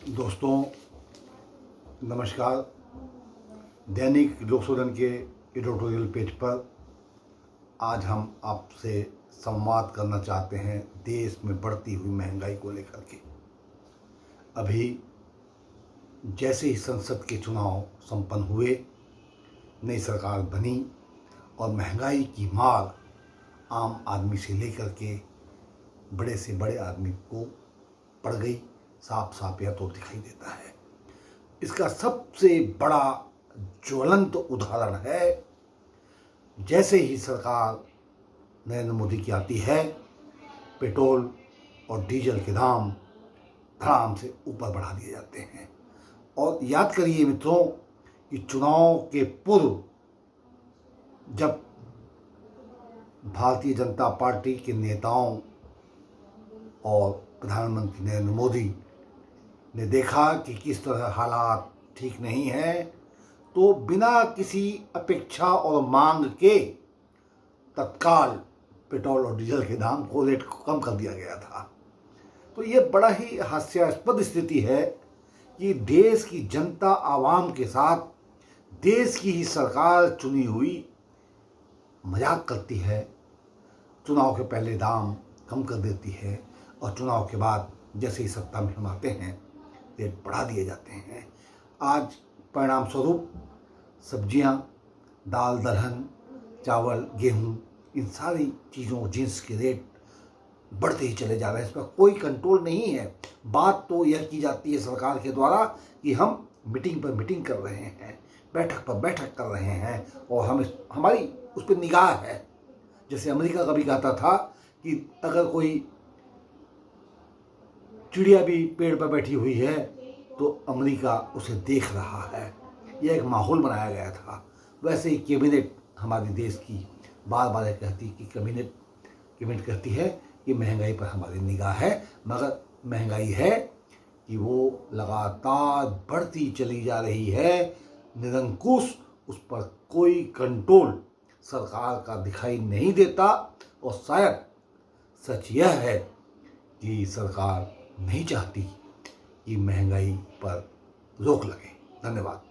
दोस्तों नमस्कार। दैनिक लोकसोधन के एडिटोरियल पेज पर आज हम आपसे संवाद करना चाहते हैं देश में बढ़ती हुई महंगाई को लेकर के। अभी जैसे ही संसद के चुनाव संपन्न हुए, नई सरकार बनी और महंगाई की मार आम आदमी से लेकर के बड़े से बड़े आदमी को पड़ गई। साफ साफ यह तो दिखाई देता है। इसका सबसे बड़ा ज्वलंत उदाहरण है, जैसे ही सरकार नरेंद्र मोदी की आती है, पेट्रोल और डीजल के दाम धड़ाम से ऊपर बढ़ा दिए जाते हैं। और याद करिए मित्रों कि चुनाव के पूर्व जब भारतीय जनता पार्टी के नेताओं और प्रधानमंत्री नरेंद्र मोदी ने देखा कि किस तरह हालात ठीक नहीं हैं, तो बिना किसी अपेक्षा और मांग के तत्काल पेट्रोल और डीजल के दाम को रेट कम कर दिया गया था। तो ये बड़ा ही हास्यास्पद स्थिति है कि देश की जनता आवाम के साथ देश की ही सरकार चुनी हुई मजाक करती है। चुनाव के पहले दाम कम कर देती है और चुनाव के बाद जैसे ही सत्ता में हम आते हैं रेट बढ़ा दिए जाते हैं। आज परिणाम स्वरूप सब्जियां, दाल दलहन, चावल, गेहूं, इन सारी चीज़ों जिन्स के रेट बढ़ते ही चले जा रहे हैं। इस पर कोई कंट्रोल नहीं है। बात तो यह की जाती है सरकार के द्वारा कि हम मीटिंग पर मीटिंग कर रहे हैं, बैठक पर बैठक कर रहे हैं और हमारी उस पर निगाह है। जैसे अमेरिका कभी कहता था कि अगर कोई चिड़िया भी पेड़ पर बैठी हुई है तो अमेरिका उसे देख रहा है। यह एक माहौल बनाया गया था। वैसे ही कैबिनेट हमारे देश की बार बार कहती कि कैबिनेट कहती है कि महंगाई पर हमारी निगाह है, मगर महंगाई है कि वो लगातार बढ़ती चली जा रही है। निरंकुश, उस पर कोई कंट्रोल सरकार का दिखाई नहीं देता। और शायद सच यह है कि सरकार नहीं चाहती कि महंगाई पर रोक लगे। धन्यवाद।